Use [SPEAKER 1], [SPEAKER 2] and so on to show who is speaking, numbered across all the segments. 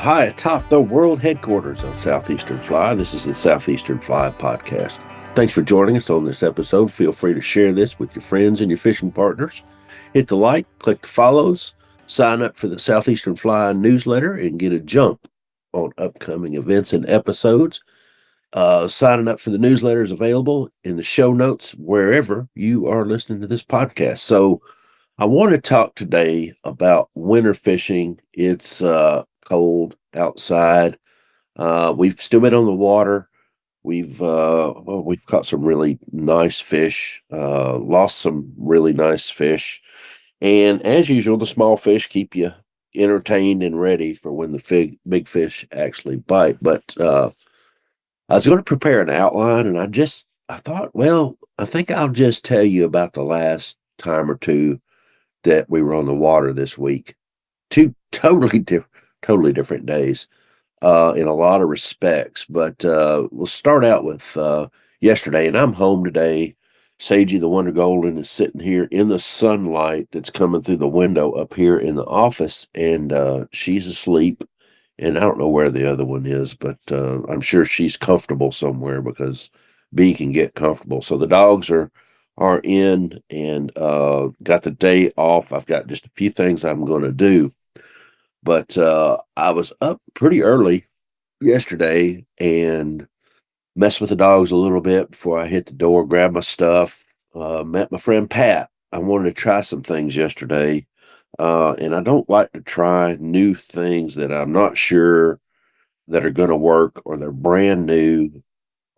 [SPEAKER 1] high atop the world headquarters of Southeastern Fly. This is the Southeastern Fly podcast. Thanks for joining us on this episode. Feel free to share this with your friends and your fishing partners. Hit the like, click the follows, sign up for the Southeastern Fly newsletter, and get a jump on upcoming events and episodes. Signing up for the newsletter is available in the show notes wherever you are listening to this podcast. So, I want to talk today about winter fishing. It's cold outside. We've still been on the water. We've caught some really nice fish. Lost some really nice fish, and as usual, the small fish keep you entertained and ready for when the big fish actually bite. But I was going to prepare an outline, and I thought, well, I think I'll just tell you about the last time or two that we were on the water this week. Two totally different days in a lot of respects. But we'll start out with yesterday, and I'm home today. Sagey the Wonder Golden is sitting here in the sunlight that's coming through the window up here in the office, and she's asleep. And I don't know where the other one is, but I'm sure she's comfortable somewhere because B can get comfortable. So the dogs are in and got the day off. I've got just a few things I'm going to do, but I was up pretty early yesterday and messed with the dogs a little bit before I hit the door, grabbed my stuff, met my friend Pat. I wanted to try some things yesterday, and I don't like to try new things that I'm not sure that are going to work or they're brand new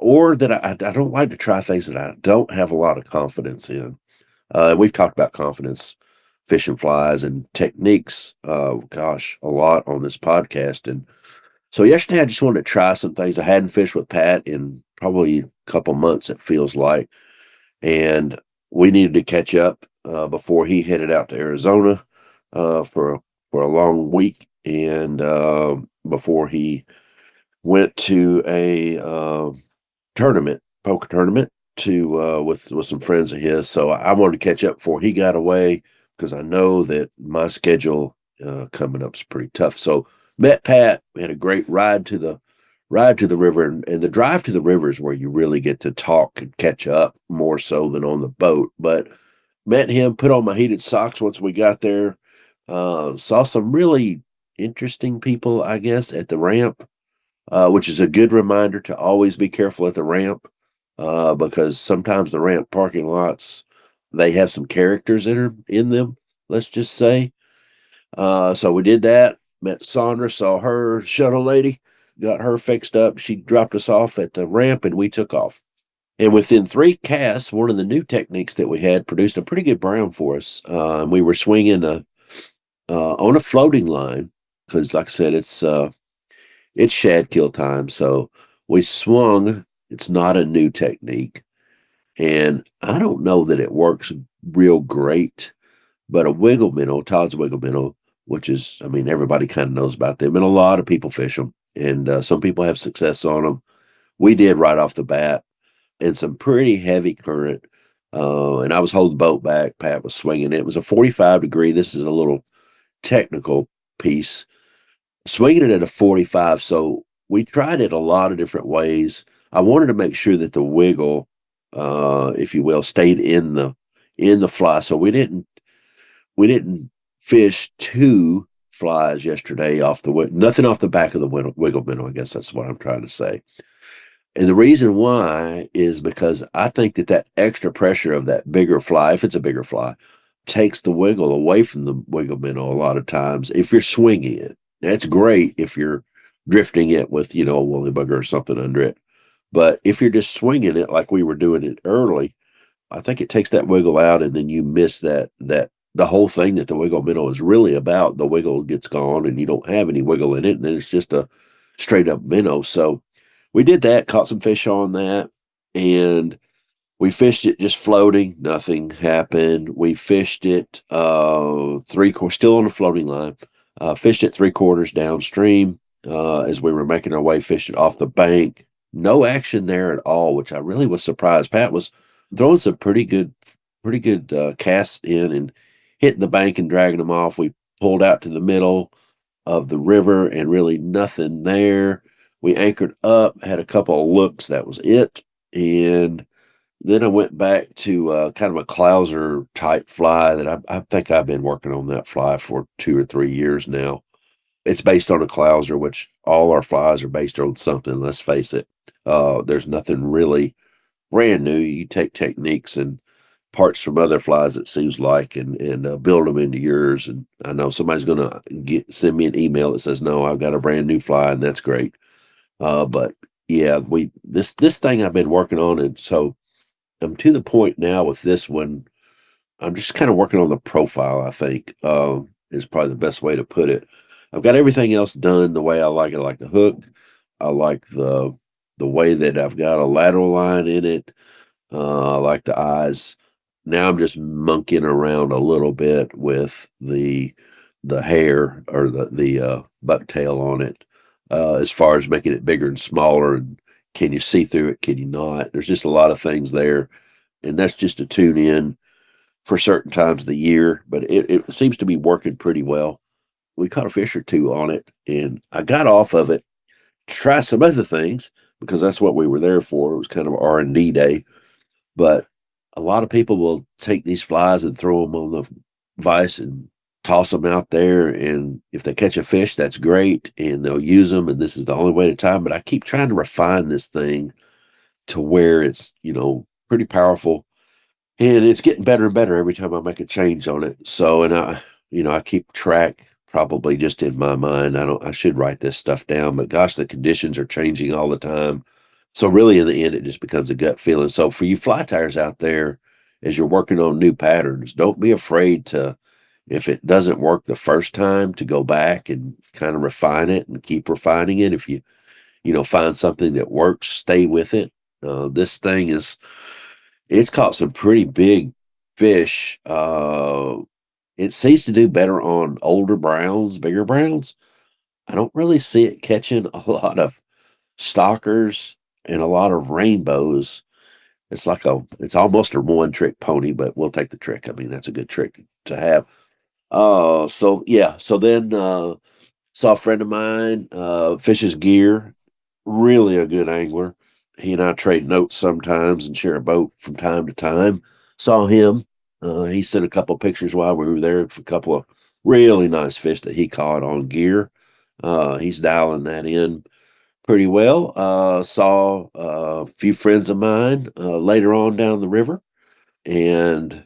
[SPEAKER 1] or that I don't like to try things that I don't have a lot of confidence in. We've talked about confidence, fishing flies, and techniques, a lot on this podcast. And so yesterday, I just wanted to try some things. I hadn't fished with Pat in probably a couple months, it feels like. And we needed to catch up before he headed out to Arizona for a long week. And before he went to a poker tournament to with some friends of his. So I wanted to catch up before he got away because I know that my schedule coming up is pretty tough. So met Pat. We had a great ride to the river, and the drive to the river is where you really get to talk and catch up more so than on the boat. But met him, put on my heated socks once we got there. Saw some really interesting people, I guess, at the ramp, which is a good reminder to always be careful at the ramp, because sometimes the ramp parking lots, they have some characters in them, let's just say. So we did that, met Sandra, saw her shuttle lady, got her fixed up. She dropped us off at the ramp and we took off. And within 3 casts, one of the new techniques that we had produced a pretty good brown for us. We were swinging on a floating line because, like I said, it's shad kill time. So we swung. It's not a new technique. And I don't know that it works real great, but a wiggle minnow, Todd's wiggle minnow, which is, I mean, everybody kind of knows about them, and a lot of people fish them, and some people have success on them. We did right off the bat, and some pretty heavy current. And I was holding the boat back. Pat was swinging it. It was a 45-degree. This is a little technical piece. Swinging it at a 45. So we tried it a lot of different ways. I wanted to make sure that the wiggle, if you will, stayed in the fly. So we didn't fish two flies yesterday off nothing off the back of the wiggle minnow. I guess that's what I'm trying to say. And the reason why is because I think that extra pressure of that bigger fly, if it's a bigger fly, takes the wiggle away from the wiggle minnow a lot of times if you're swinging it. That's great if you're drifting it with, a woolly bugger or something under it. But if you're just swinging it like we were doing it early, I think it takes that wiggle out, and then you miss that the whole thing that the wiggle minnow is really about. The wiggle gets gone, and you don't have any wiggle in it, and then it's just a straight up minnow. So we did that, caught some fish on that, and we fished it just floating. Nothing happened. We fished it still on the floating line. Fished it 3/4 downstream as we were making our way, fished it off the bank. No action there at all, which I really was surprised. Pat was throwing some pretty good casts in and hitting the bank and dragging them off. We pulled out to the middle, of the river and really nothing there. We anchored up, had a couple of looks, that was it. And then I went back to kind of a Clouser type fly that I think I've been working on that fly for 2 or 3 years now. It's based on a Clouser, which all our flies are based on something, let's face it. There's nothing really brand new. You take techniques and parts from other flies, it seems like, and build them into yours. And I know somebody's going to get send me an email that says, no, I've got a brand new fly, and that's great. But yeah, we this thing I've been working on, and so I'm to the point now with this one. I'm just kind of working on the profile, I think, is probably the best way to put it. I've got everything else done the way I like it. I like the hook. I like the way that I've got a lateral line in it. I like the eyes. Now I'm just monkeying around a little bit with the hair or the bucktail on it, as far as making it bigger and smaller. And can you see through it? Can you not? There's just a lot of things there, and that's just to tune in for certain times of the year. But it seems to be working pretty well. We caught a fish or two on it, and I got off of it to try some other things because that's what we were there for. It was kind of R&D day, but a lot of people will take these flies and throw them on the vise and toss them out there. And if they catch a fish, that's great, and they'll use them. And this is the only way to time. But I keep trying to refine this thing to where it's pretty powerful, and it's getting better and better every time I make a change on it. So, and I keep track probably just in my mind. I should write this stuff down, but gosh, the conditions are changing all the time. So really in the end, it just becomes a gut feeling. So for you fly tires out there, as you're working on new patterns, don't be afraid to, if it doesn't work the first time, to go back and kind of refine it and keep refining it. If you find something that works, stay with it. This thing it's caught some pretty big fish. It seems to do better on older browns, bigger browns. I don't really see it catching a lot of stalkers and a lot of rainbows. It's almost a one trick pony, but we'll take the trick. I mean, that's a good trick to have. So yeah, so then saw a friend of mine, fishes gear, really a good angler. He and I trade notes sometimes and share a boat from time to time. Saw him. He sent a couple of pictures while we were there for a couple of really nice fish that he caught on gear. He's dialing that in pretty well. Saw a few friends of mine later on down the river, and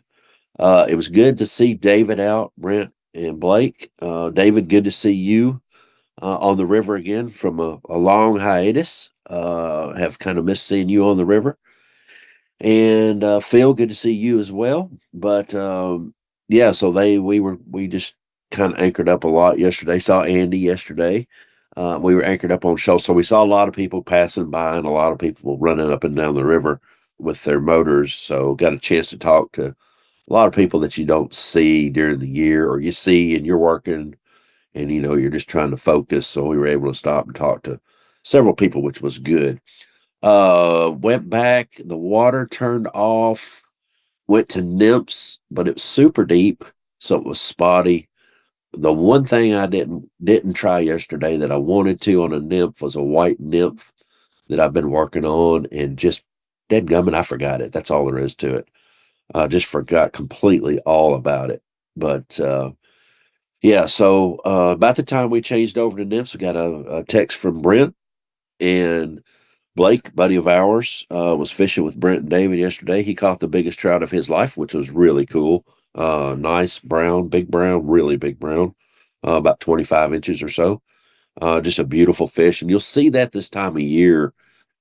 [SPEAKER 1] it was good to see David out, Brent and Blake. David, good to see you on the river again from a long hiatus. Have kind of missed seeing you on the river. And Phil, good to see you as well. But yeah, so we just kind of anchored up a lot yesterday. Saw Andy yesterday. We were anchored up on shoals, so we saw a lot of people passing by and a lot of people running up and down the river with their motors. So got a chance to talk to a lot of people that you don't see during the year, or you see and you're working and you're just trying to focus. So we were able to stop and talk to several people, which was good. Went back, the water turned off, went to nymphs, but it was super deep, so it was spotty. The one thing I didn't try yesterday that I wanted to on a nymph was a white nymph that I've been working on, and just dead gummit, I forgot it. That's all there is to it. I just forgot completely all about it. But yeah, so about the time we changed over to nymphs, we got a text from Brent, and Blake, buddy of ours, was fishing with Brent and David yesterday. He caught the biggest trout of his life, which was really cool. Nice brown, big brown, really big brown, about 25 inches or so. Just a beautiful fish. And you'll see that this time of year.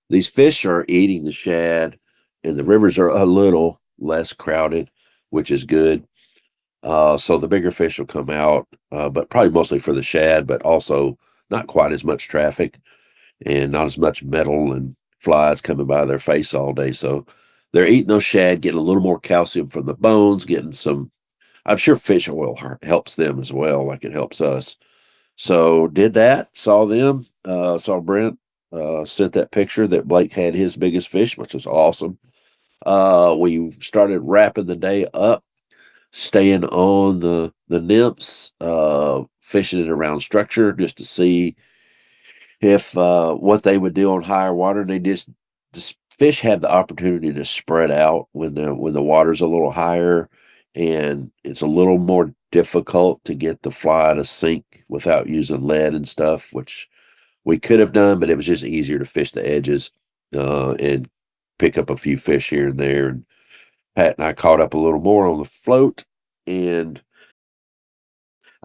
[SPEAKER 1] These fish are eating the shad, and the rivers are a little less crowded, which is good. So the bigger fish will come out, but probably mostly for the shad, but also not quite as much traffic and not as much metal and flies coming by their face all day. So they're eating those shad, getting a little more calcium from the bones, getting some. I'm sure fish oil helps them as well, like it helps us. So did that, saw them, saw Brent, sent that picture that Blake had his biggest fish, which was awesome. We started wrapping the day up. staying on the nymphs, fishing it around structure just to see if what they would do on higher water. They just fish have the opportunity to spread out when the water's a little higher, and it's a little more difficult to get the fly to sink without using lead and stuff, which we could have done, but it was just easier to fish the edges and pick up a few fish here and there. And Pat and I caught up a little more on the float, and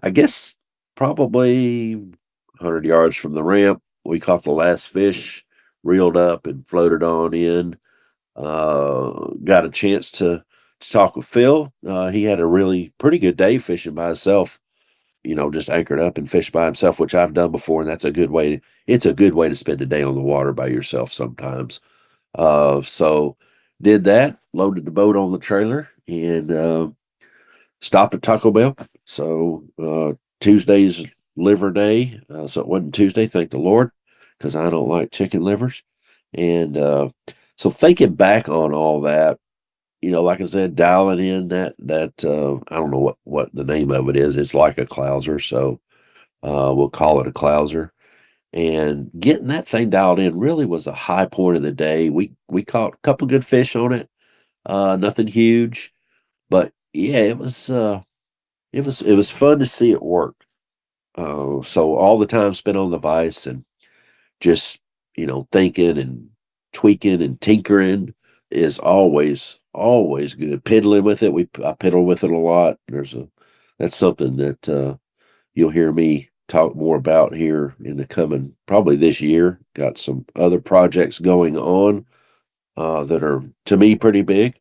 [SPEAKER 1] I guess probably 100 yards from the ramp, we caught the last fish, reeled up, and floated on in. Got a chance to talk with Phil. He had a really pretty good day fishing by himself. Just anchored up and fished by himself, which I've done before, and that's a good way. It's a good way to spend a day on the water by yourself sometimes. So did that, loaded the boat on the trailer, and stopped at Taco Bell. So Tuesday's liver day. So it wasn't Tuesday, thank the Lord, because I don't like chicken livers. And so thinking back on all that, like I said, dialing in that I don't know what the name of it is. It's like a clouser, so we'll call it a clouser. And getting that thing dialed in really was a high point of the day. We caught a couple good fish on it. Nothing huge, but yeah, it was fun to see it work. So all the time spent on the vise and just thinking and tweaking and tinkering is always good. Piddling with it, I piddle with it a lot. That's something that you'll hear me talk more about here in the coming probably this year. Got some other projects going on that are to me pretty big.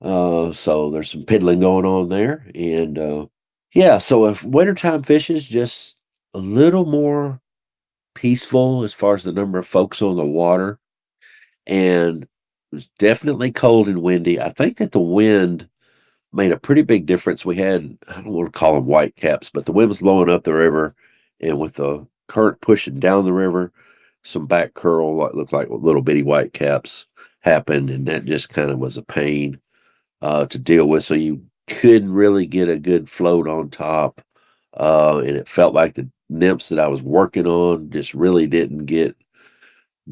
[SPEAKER 1] So there's some piddling going on there. And yeah, so if wintertime fish is just a little more peaceful as far as the number of folks on the water. And it was definitely cold and windy. I think that the wind made a pretty big difference. We had, I don't want to call them white caps, but the wind was blowing up the river, and with the current pushing down the river, some back curl, what looked like little bitty white caps happened, and that just kind of was a pain to deal with. So you couldn't really get a good float on top. And it felt like the nymphs that I was working on just really didn't get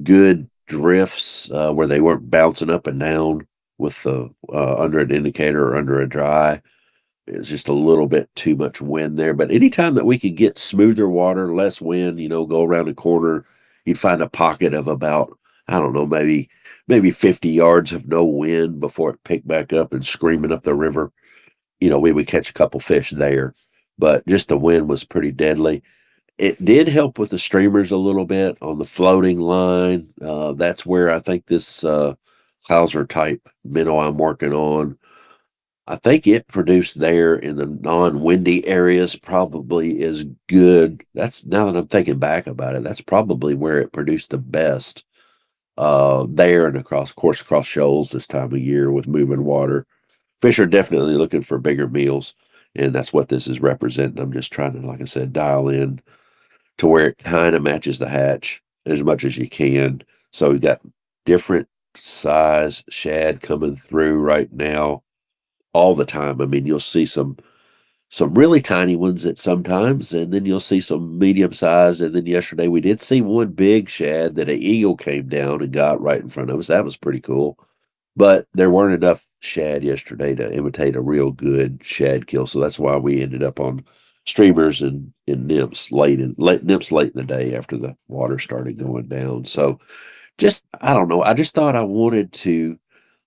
[SPEAKER 1] good drifts where they weren't bouncing up and down with the under an indicator or under a dry. It was just a little bit too much wind there. But anytime that we could get smoother water, less wind, go around the corner, you'd find a pocket of about, I don't know, maybe 50 yards of no wind before it picked back up and screaming up the river. We would catch a couple fish there, but just the wind was pretty deadly. It did help with the streamers a little bit on the floating line. That's where I think this Clouser type minnow I'm working on, I think it produced there in the non-windy areas probably is good. That's now that I'm thinking back about it, that's probably where it produced the best there and of course, across shoals this time of year with moving water. Fish are definitely looking for bigger meals, and that's what this is representing. I'm just trying to, like I said, dial in to where it kind of matches the hatch as much as you can. So we got different size shad coming through right now all the time. I mean, you'll see some really tiny ones at sometimes, and then you'll see some medium size. And then yesterday we did see one big shad that an eagle came down and got right in front of us. That was pretty cool. But there weren't enough shad yesterday to imitate a real good shad kill, so that's why we ended up on streamers and nymphs nymphs late in the day after the water started going down. So just I don't know. I just thought I wanted to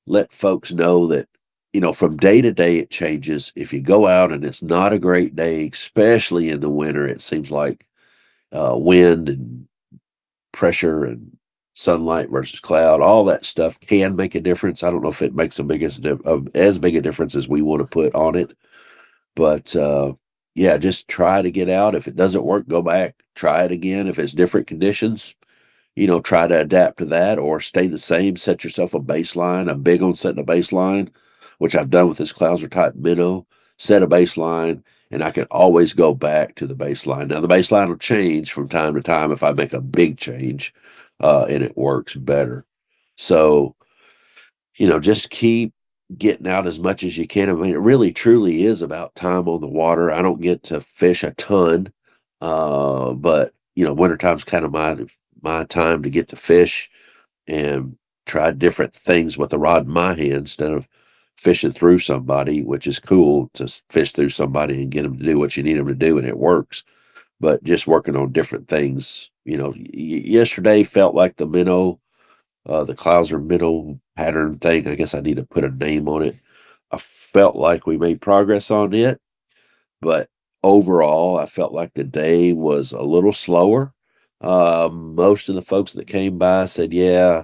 [SPEAKER 1] let folks know that from day to day it changes. If you go out and it's not a great day, especially in the winter, it seems like wind and pressure and sunlight versus cloud, all that stuff can make a difference. I don't know if it makes as big a difference as we want to put on it, but yeah, just try to get out. If it doesn't work, go back, try it again. If it's different conditions, try to adapt to that or stay the same. Set yourself a baseline. I'm big on setting a baseline, which I've done with this Clouser type minnow. Set a baseline, and I can always go back to the baseline. Now, the baseline will change from time to time if I make a big change and it works better. So, just keep getting out as much as you can. I mean, it really truly is about time on the water. I don't get to fish a ton, but wintertime's kind of my time to get to fish and try different things with a rod in my hand instead of fishing through somebody, which is cool to fish through somebody and get them to do what you need them to do, and it works. But just working on different things. Yesterday felt like the Clouser minnow pattern thing. I guess I need to put a name on it. I felt like we made progress on it, but overall, I felt like the day was a little slower. Most of the folks that came by said, yeah,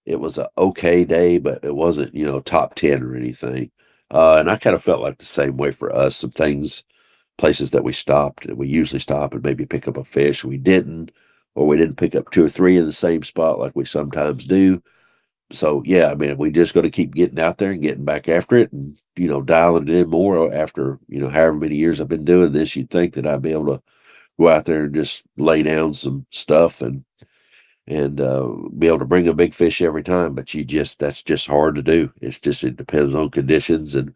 [SPEAKER 1] it was a okay day, but it wasn't, top 10 or anything. And I kind of felt like the same way for us. Some things, places that we stopped, and we usually stop and maybe pick up a fish. We didn't, or we didn't pick up two or three in the same spot like we sometimes do. So yeah, I mean, we just got to keep getting out there and getting back after it, and dialing it in more after however many years I've been doing this. You'd think that I'd be able to go out there and just lay down some stuff and be able to bring a big fish every time, but that's just hard to do. It depends on conditions and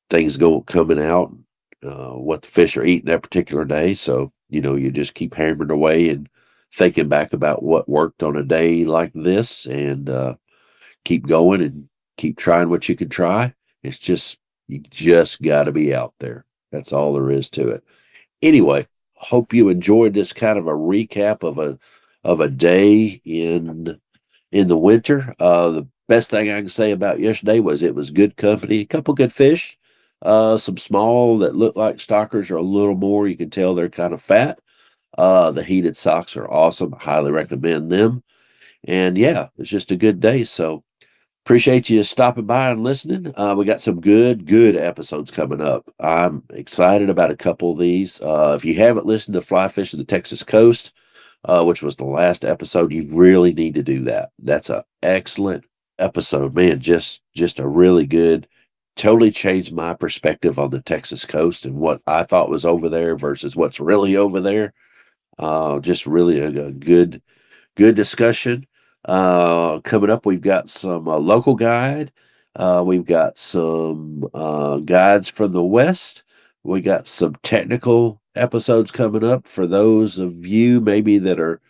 [SPEAKER 1] things go coming out, what the fish are eating that particular day. So you just keep hammering away and thinking back about what worked on a day like this, and keep going and keep trying what you can try. You just got to be out there. That's all there is to it. Anyway, hope you enjoyed this kind of a recap of a day in the winter. The best thing I can say about yesterday was it was good company, a couple good fish, some small that look like stockers, or a little more. You can tell they're kind of fat. The heated socks are awesome. Highly recommend them. And yeah, it's just a good day. So appreciate you stopping by and listening. We got some good episodes coming up. I'm excited about a couple of these. If you haven't listened to Fly Fishing the Texas Coast, which was the last episode, you really need to do that. That's an excellent episode, man. Just a really good. Totally changed my perspective on the Texas coast and what I thought was over there versus what's really over there. Just really a good discussion. Coming up, we've got some local guide. We've got some guides from the West. We got some technical episodes coming up for those of you maybe that are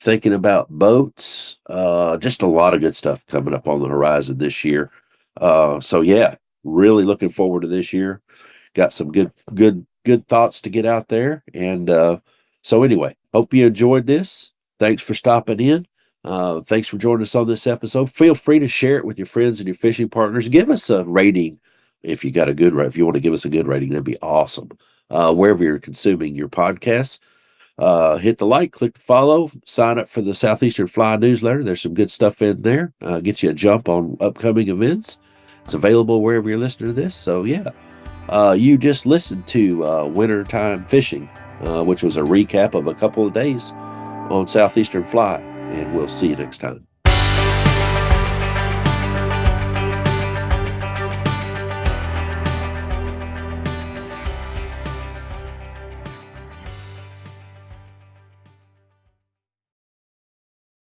[SPEAKER 1] thinking about boats. Just a lot of good stuff coming up on the horizon this year. So yeah, really looking forward to this year. Got some good thoughts to get out there. And so anyway, hope you enjoyed this. Thanks for stopping in. Thanks for joining us on this episode. Feel free to share it with your friends and your fishing partners. Give us a rating if if you want to give us a good rating, that'd be awesome. Wherever you're consuming your podcasts, hit the like, click the follow, sign up for the Southeastern Fly newsletter. There's some good stuff in there. Get you a jump on upcoming events. It's available wherever you're listening to this. So yeah, you just listened to Wintertime Fishing, which was a recap of a couple of days on Southeastern Fly, and we'll see you next time.